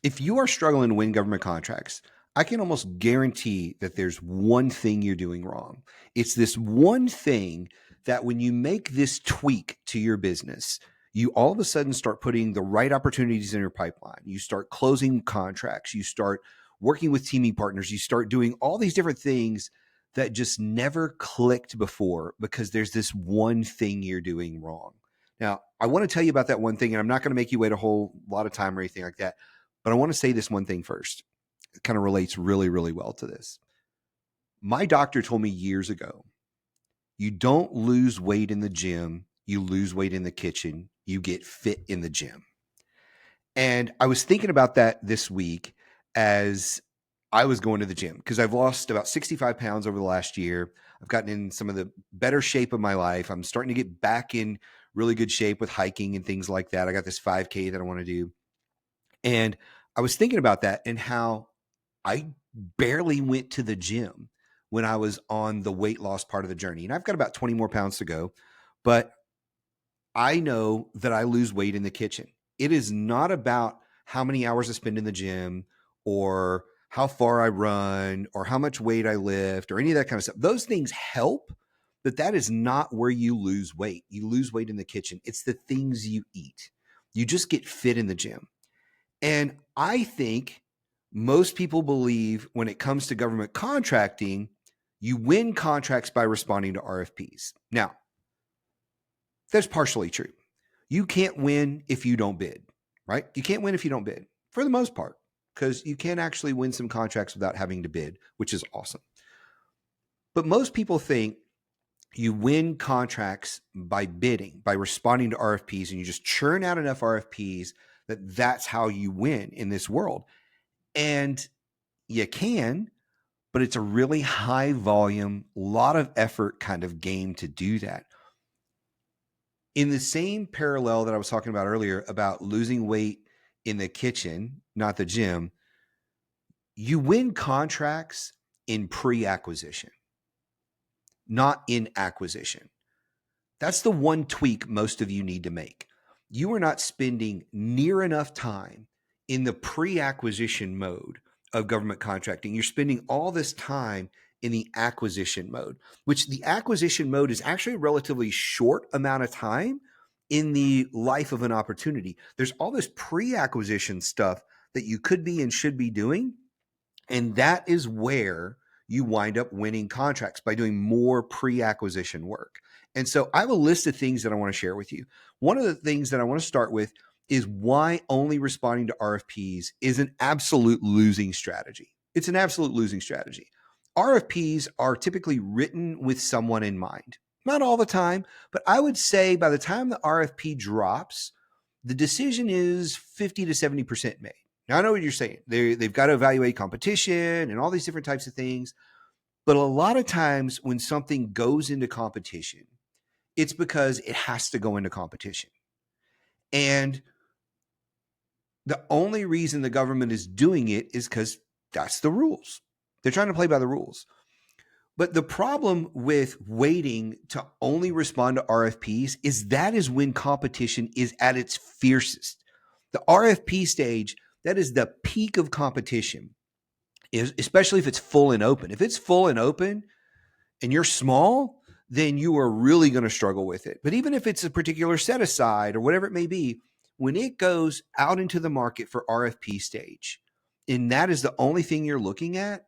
If you are struggling to win government contracts, I can almost guarantee that there's one thing you're doing wrong. It's this one thing that when you make this tweak to your business, you all of a sudden start putting the right opportunities in your pipeline. You start closing contracts, you start working with teaming partners, you start doing all these different things that just never clicked before because there's this one thing you're doing wrong. Now, I want to tell you about that one thing, and I'm not going to make you wait a whole lot of time or anything like that. But I want to say this one thing first. It kind of relates really, really well to this. My doctor told me years ago, you don't lose weight in the gym, you lose weight in the kitchen, you get fit in the gym. And I was thinking about that this week as I was going to the gym because I've lost about 65 pounds over the last year. I've gotten in some of the better shape of my life. I'm starting to get back in really good shape with hiking and things like that. I got this 5K that I want to do. And I was thinking about that and how I barely went to the gym when I was on the weight loss part of the journey. And I've got about 20 more pounds to go, but I know that I lose weight in the kitchen. It is not about how many hours I spend in the gym or how far I run or how much weight I lift or any of that kind of stuff. Those things help, but that is not where you lose weight. You lose weight in the kitchen. It's the things you eat. You just get fit in the gym. And I think most people believe when it comes to government contracting, you win contracts by responding to RFPs. Now, that's partially true. You can't win if you don't bid, right? You can't win if you don't bid for the most part, because you can actually win some contracts without having to bid, which is awesome. But most people think you win contracts by bidding, by responding to RFPs, and you just churn out enough RFPs that that's how you win in this world. And you can, but it's a really high volume, lot of effort kind of game to do that. In the same parallel that I was talking about earlier about losing weight in the kitchen, not the gym, you win contracts in pre-acquisition, not in acquisition. That's the one tweak most of you need to make. You are not spending near enough time in the pre-acquisition mode of government contracting. You're spending all this time in the acquisition mode, which the acquisition mode is actually a relatively short amount of time in the life of an opportunity. There's all this pre-acquisition stuff that you could be and should be doing. And that is where you wind up winning contracts by doing more pre-acquisition work. And so I have a list of things that I want to share with you. One of the things that I want to start with is why only responding to RFPs is an absolute losing strategy. It's an absolute losing strategy. RFPs are typically written with someone in mind. Not all the time, but I would say by the time the RFP drops, the decision is 50 to 70% made. Now, I know what you're saying. They've got to evaluate competition and all these different types of things. But a lot of times when something goes into competition, it's because it has to go into competition. And the only reason the government is doing it is because that's the rules. They're trying to play by the rules. But the problem with waiting to only respond to RFPs is that is when competition is at its fiercest. The RFP stage, that is the peak of competition, especially if it's full and open. If it's full and open and you're small, then you are really going to struggle with it. But even if it's a particular set aside or whatever it may be, when it goes out into the market for RFP stage, and that is the only thing you're looking at,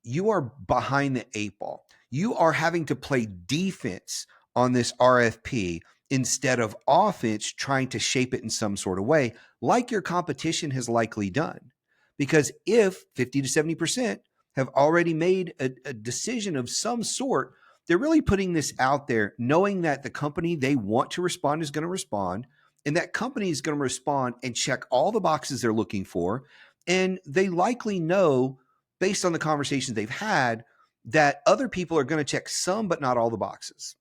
you are behind the eight ball. You are having to play defense on this RFP instead of offense, trying to shape it in some sort of way, like your competition has likely done. Because if 50 to 70% have already made a decision of some sort, they're really putting this out there knowing that the company they want to respond is going to respond, and that company is going to respond and check all the boxes they're looking for. And they likely know, based on the conversations they've had, that other people are going to check some but not all the boxes.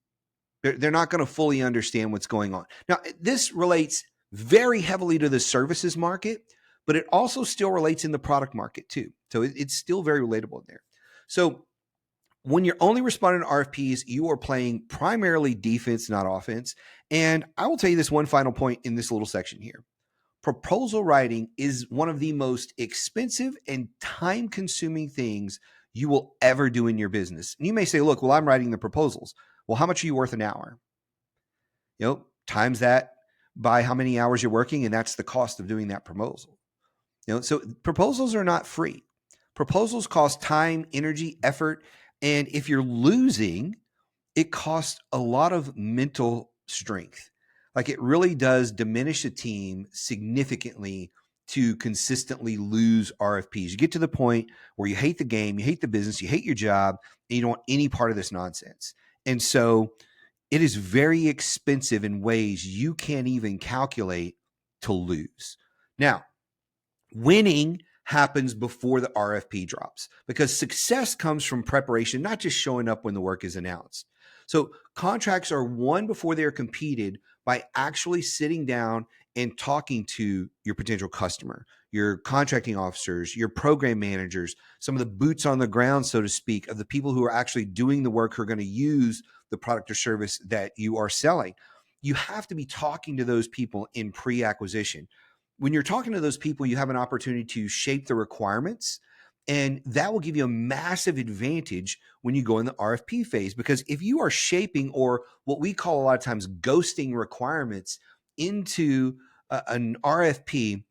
They're not going to fully understand what's going on. Now, this relates very heavily to the services market, but it also still relates in the product market too. So it's still very relatable in there. So when you're only responding to RFPs, you are playing primarily defense, not offense. And I will tell you this one final point in this little section here. Proposal writing is one of the most expensive and time consuming things you will ever do in your business. And you may say, look, well, I'm writing the proposals. Well, how much are you worth an hour? Times that by how many hours you're working, and that's the cost of doing that proposal. So proposals are not free. Proposals cost time, energy, effort, and if you're losing, it costs a lot of mental strength. Like, it really does diminish a team significantly to consistently lose RFPs. You get to the point where you hate the game, you hate the business, you hate your job, and you don't want any part of this nonsense. And so it is very expensive in ways you can't even calculate to lose. Now, winning happens before the RFP drops, because success comes from preparation, not just showing up when the work is announced. So contracts are won before they're competed by actually sitting down and talking to your potential customer, your contracting officers, your program managers, some of the boots on the ground, so to speak, of the people who are actually doing the work, who are going to use the product or service that you are selling. You have to be talking to those people in pre-acquisition. When you're talking to those people, you have an opportunity to shape the requirements, and that will give you a massive advantage when you go in the RFP phase. Because if you are shaping, or what we call a lot of times ghosting, requirements into an RFP,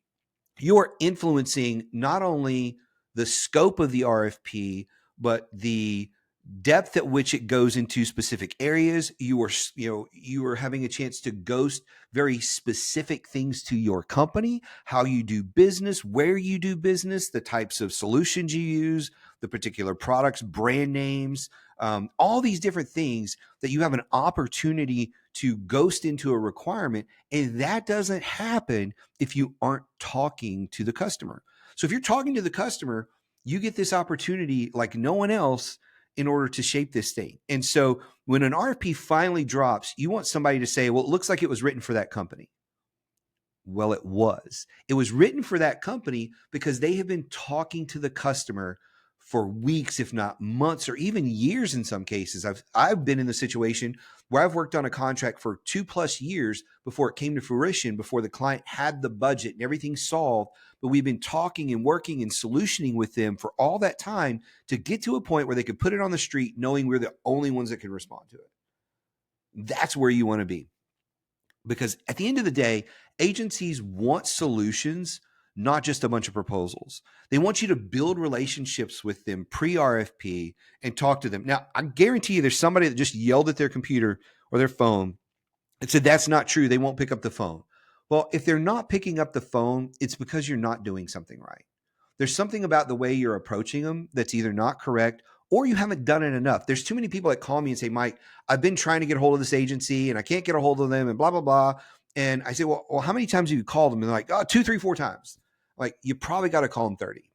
you are influencing not only the scope of the RFP, but the depth at which it goes into specific areas. You are having a chance to ghost very specific things to your company, how you do business, where you do business, the types of solutions you use, the particular products, brand names, all these different things that you have an opportunity to ghost into a requirement. And that doesn't happen if you aren't talking to the customer. So if you're talking to the customer, you get this opportunity like no one else in order to shape this thing. And so when an RFP finally drops, you want somebody to say, well, it looks like it was written for that company. Well, it was. It was written for that company because they have been talking to the customer for weeks, if not months, or even years in some cases. I've been in the situation where I've worked on a contract for 2+ years before it came to fruition, before the client had the budget and everything solved. But we've been talking and working and solutioning with them for all that time to get to a point where they could put it on the street, knowing we're the only ones that can respond to it. That's where you want to be. Because at the end of the day, agencies want solutions, not just a bunch of proposals. They want you to build relationships with them pre-RFP and talk to them. Now, I guarantee you there's somebody that just yelled at their computer or their phone and said, that's not true. They won't pick up the phone. Well, if they're not picking up the phone, it's because you're not doing something right. There's something about the way you're approaching them that's either not correct, or you haven't done it enough. There's too many people that call me and say, Mike, I've been trying to get a hold of this agency and I can't get a hold of them and blah, blah, blah. And I say, well, how many times have you called them? And they're like, oh, 2, 3, 4 times. Like, you probably got to call them 30.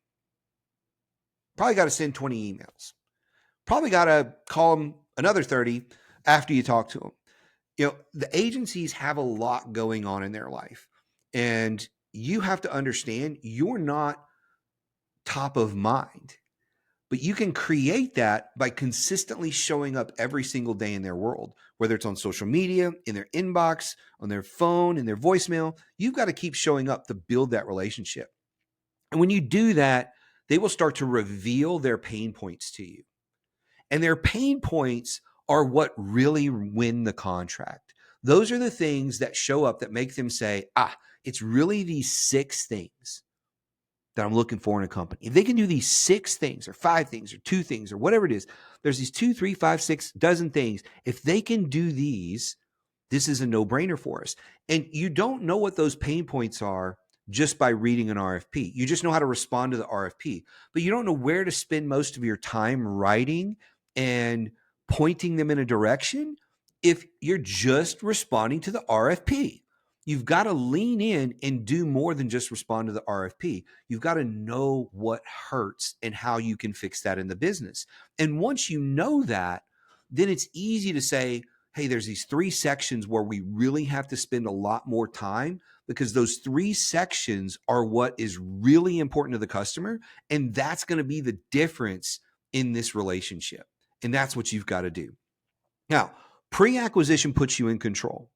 Probably got to send 20 emails. Probably got to call them another 30 after you talk to them. The agencies have a lot going on in their life, and you have to understand you're not top of mind, but you can create that by consistently showing up every single day in their world, whether it's on social media, in their inbox, on their phone, in their voicemail. You've got to keep showing up to build that relationship. And when you do that, they will start to reveal their pain points to you. And their pain points are what really win the contract. Those are the things that show up that make them say, it's really these 6 things that I'm looking for in a company. If they can do these 6 things or 5 things or 2 things or whatever it is, there's these 2, 3, 5, 6 dozen things. If they can do these, this is a no-brainer for us. And you don't know what those pain points are just by reading an RFP. You just know how to respond to the RFP, but you don't know where to spend most of your time writing and pointing them in a direction if you're just responding to the RFP. You've got to lean in and do more than just respond to the RFP. You've got to know what hurts and how you can fix that in the business. And once you know that, then it's easy to say, hey, there's these 3 sections where we really have to spend a lot more time, because those 3 sections are what is really important to the customer. And that's going to be the difference in this relationship. And that's what you've got to do. Now, pre-acquisition puts you in control.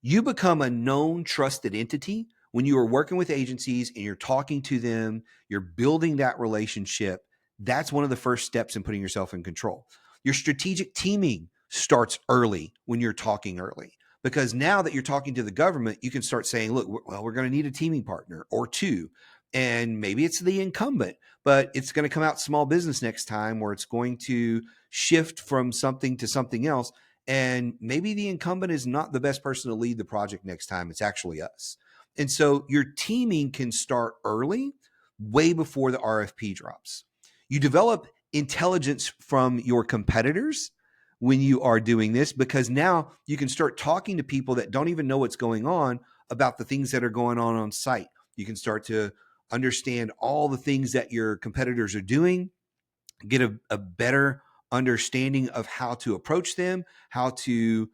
You become a known, trusted entity when you are working with agencies and you're talking to them, you're building that relationship, that's one of the first steps in putting yourself in control. Your strategic teaming starts early when you're talking early, because now that you're talking to the government, you can start saying, look, we're going to need a teaming partner or two. And maybe it's the incumbent, but it's going to come out small business next time, or it's going to shift from something to something else. And maybe the incumbent is not the best person to lead the project next time. It's actually us. And so your teaming can start early, way before the RFP drops. You develop intelligence from your competitors when you are doing this, because now you can start talking to people that don't even know what's going on about the things that are going on site. You can start to understand all the things that your competitors are doing, get a better understanding of how to approach them, how to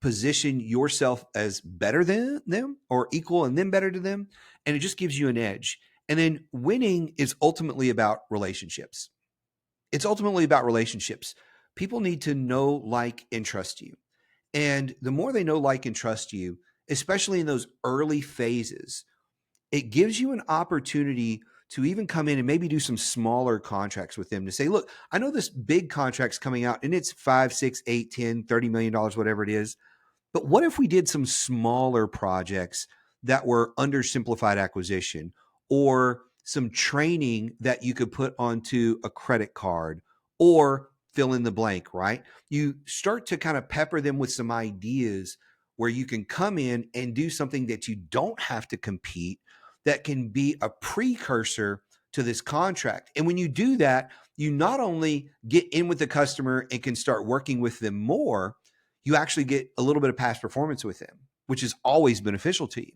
position yourself as better than them or equal and then better to them. And it just gives you an edge. And then winning is ultimately about relationships. It's ultimately about relationships. People need to know, like, and trust you. And the more they know, like, and trust you, especially in those early phases, it gives you an opportunity to even come in and maybe do some smaller contracts with them to say, look, I know this big contract's coming out and it's 5, 6, 8, 10, $30 million, whatever it is. But what if we did some smaller projects that were under simplified acquisition, or some training that you could put onto a credit card, or fill in the blank, right? You start to kind of pepper them with some ideas where you can come in and do something that you don't have to compete, that can be a precursor to this contract. And when you do that, you not only get in with the customer and can start working with them more, you actually get a little bit of past performance with them, which is always beneficial to you.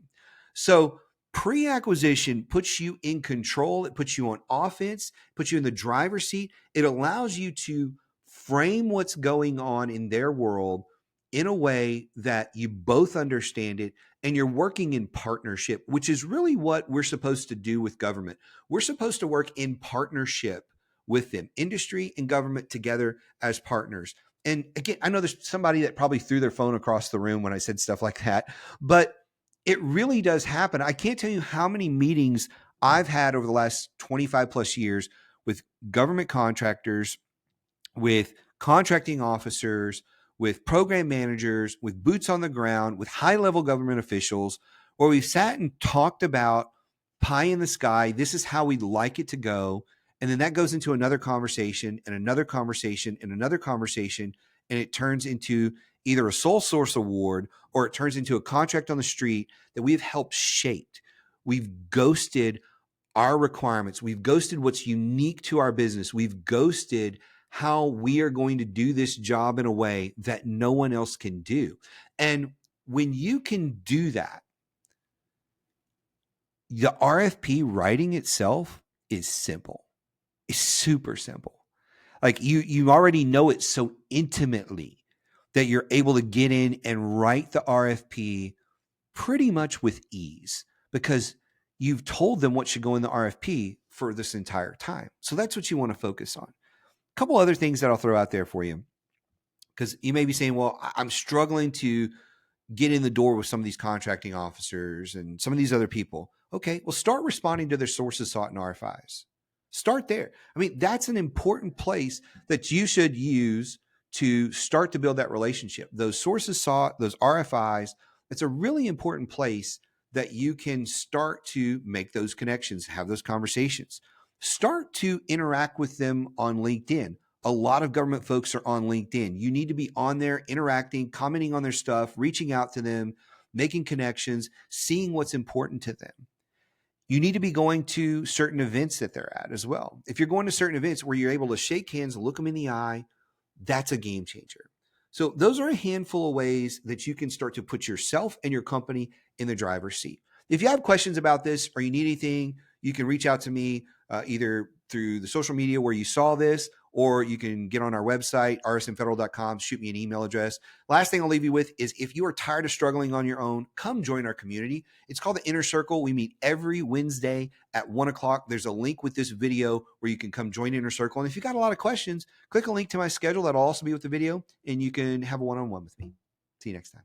So pre-acquisition puts you in control. It puts you on offense, puts you in the driver's seat. It allows you to frame what's going on in their world in a way that you both understand it, and you're working in partnership, which is really what we're supposed to do with government. We're supposed to work in partnership with them, industry and government together as partners. And again, I know there's somebody that probably threw their phone across the room when I said stuff like that, but it really does happen. I can't tell you how many meetings I've had over the last 25 plus years with government contractors, with contracting officers, with program managers, with boots on the ground, with high level government officials, where we've sat and talked about pie in the sky. This is how we'd like it to go. And then that goes into another conversation and another conversation and another conversation. And it turns into either a sole source award, or it turns into a contract on the street that we've helped shape. We've ghosted our requirements. We've ghosted what's unique to our business. We've ghosted how we are going to do this job in a way that no one else can do. And when you can do that, the RFP writing itself is simple. It's super simple. Like you already know it so intimately that you're able to get in and write the RFP pretty much with ease, because you've told them what should go in the RFP for this entire time. So that's what you want to focus on. A couple other things that I'll throw out there for you, because you may be saying, well, I'm struggling to get in the door with some of these contracting officers and some of these other people. Okay, well, start responding to their sources sought in RFIs. Start there. I mean, that's an important place that you should use to start to build that relationship. Those sources sought, those RFIs, it's a really important place that you can start to make those connections, have those conversations. Start to interact with them on LinkedIn. A lot of government folks are on LinkedIn. You need to be on there, interacting, commenting on their stuff, reaching out to them, making connections, seeing what's important to them. You need to be going to certain events that they're at as well. If you're going to certain events where you're able to shake hands, look them in the eye, that's a game changer. So those are a handful of ways that you can start to put yourself and your company in the driver's seat. If you have questions about this or you need anything, you can reach out to me either through the social media where you saw this, or you can get on our website, rsmfederal.com, shoot me an email address. Last thing I'll leave you with is, if you are tired of struggling on your own, come join our community. It's called the Inner Circle. We meet every Wednesday at 1:00. There's a link with this video where you can come join Inner Circle. And if you got a lot of questions, click a link to my schedule. That'll also be with the video, and you can have a one-on-one with me. See you next time.